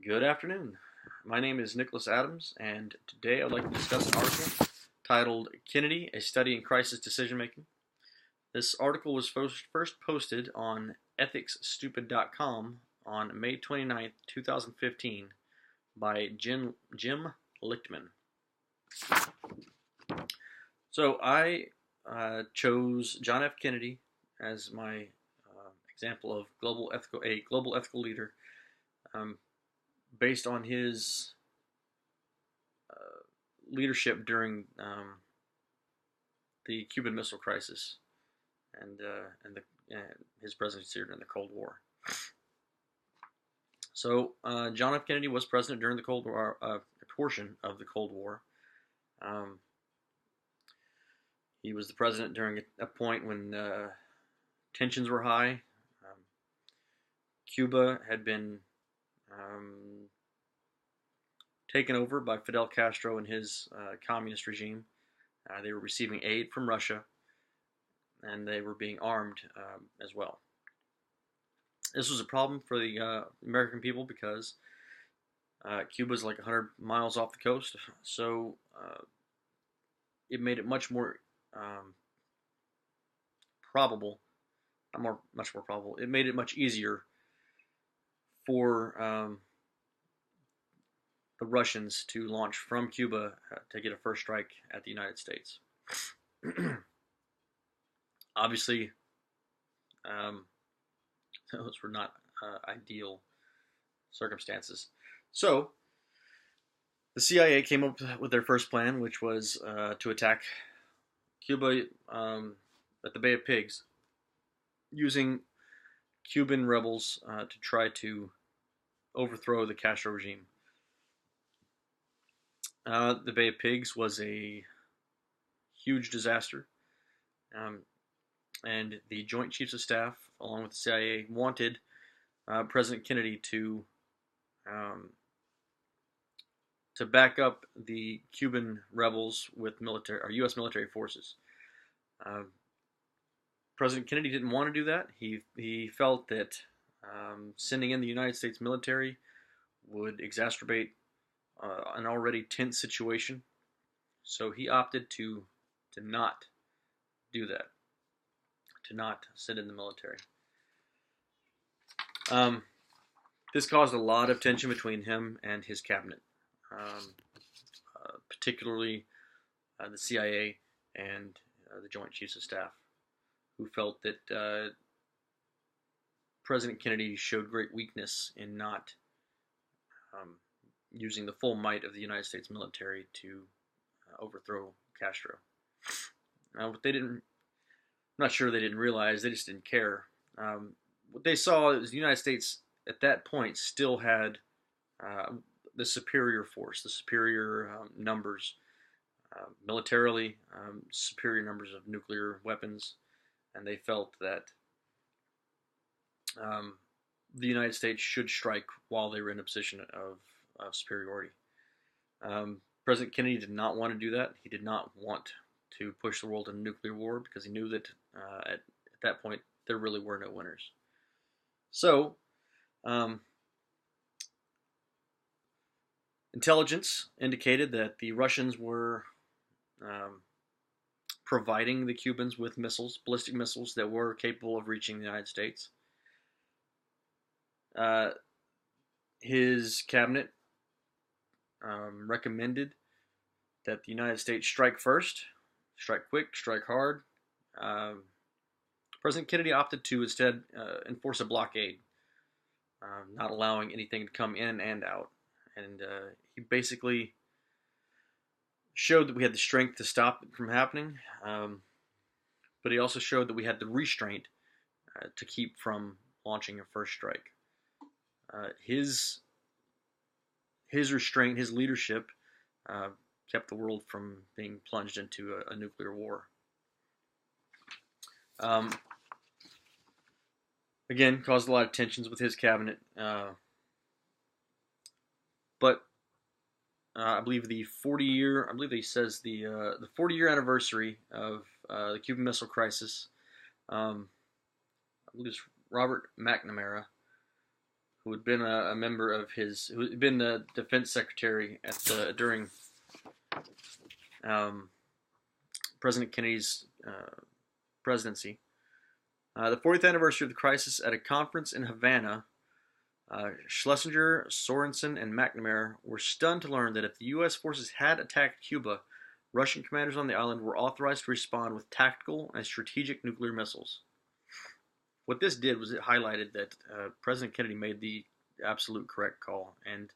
Good afternoon. My name is Nicholas Adams, and today I'd like to discuss an article titled Kennedy, A Study in Crisis Decision Making. This article was first posted on ethicsstupid.com on May 29th, 2015 by Jim Lichtman. So I chose John F. Kennedy as my example of a global ethical leader. Based on his leadership during the Cuban Missile Crisis and his presidency during the Cold War. So John F. Kennedy was president during the Cold War, a portion of the Cold War. He was the president during a point when tensions were high. Cuba had been taken over by Fidel Castro and his communist regime. They were receiving aid from Russia, and they were being armed as well. This was a problem for the American people because Cuba is like 100 miles off the coast, so it made it much more probable, much more probable. It made it much easier for the Russians to launch from Cuba to get a first strike at the United States. Obviously, those were not ideal circumstances. So, the CIA came up with their first plan, which was to attack Cuba at the Bay of Pigs, using Cuban rebels to try to overthrow the Castro regime. The Bay of Pigs was a huge disaster, and the Joint Chiefs of Staff, along with the CIA, wanted President Kennedy to back up the Cuban rebels with U.S. military forces. President Kennedy didn't want to do that. He felt that sending in the United States military would exacerbate an already tense situation, so he opted to not do that, to not send in the military. This caused a lot of tension between him and his cabinet, particularly the CIA and the Joint Chiefs of Staff, who felt that President Kennedy showed great weakness in not using the full might of the United States military to overthrow Castro. What they didn't, I'm not sure they didn't realize, they just didn't care. What they saw is the United States at that point still had the superior force, the superior numbers, militarily, superior numbers of nuclear weapons, and they felt that the United States should strike while they were in a position of superiority. President Kennedy did not want to do that. He did not want to push the world into nuclear war because he knew that at that point there really were no winners. So, intelligence indicated that the Russians were providing the Cubans with missiles, ballistic missiles that were capable of reaching the United States. His cabinet recommended that the United States strike first, strike quick, strike hard. President Kennedy opted to instead enforce a blockade, not allowing anything to come in and out. And he basically showed that we had the strength to stop it from happening, but he also showed that we had the restraint to keep from launching a first strike. His restraint, his leadership, kept the world from being plunged into a nuclear war. Again, caused a lot of tensions with his cabinet, but I believe the 40-year, I believe he says the 40-year anniversary of the Cuban Missile Crisis. I believe it's Robert McNamara, who had been a member of who had been the defense secretary during um, President Kennedy's presidency. The 40th anniversary of the crisis at a conference in Havana, Schlesinger, Sorensen, and McNamara were stunned to learn that if the U.S. forces had attacked Cuba, Russian commanders on the island were authorized to respond with tactical and strategic nuclear missiles. What this did was it highlighted that President Kennedy made the absolute correct call, and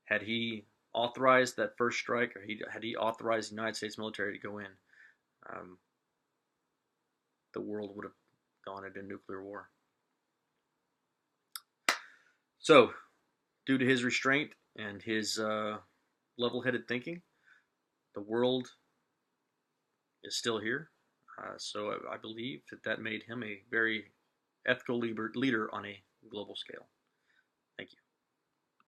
had he authorized that first strike, or had he authorized the United States military to go in, the world would have gone into nuclear war. So, due to his restraint and his level-headed thinking, the world is still here. So I believe that made him a very ethical leader on a global scale. Thank you.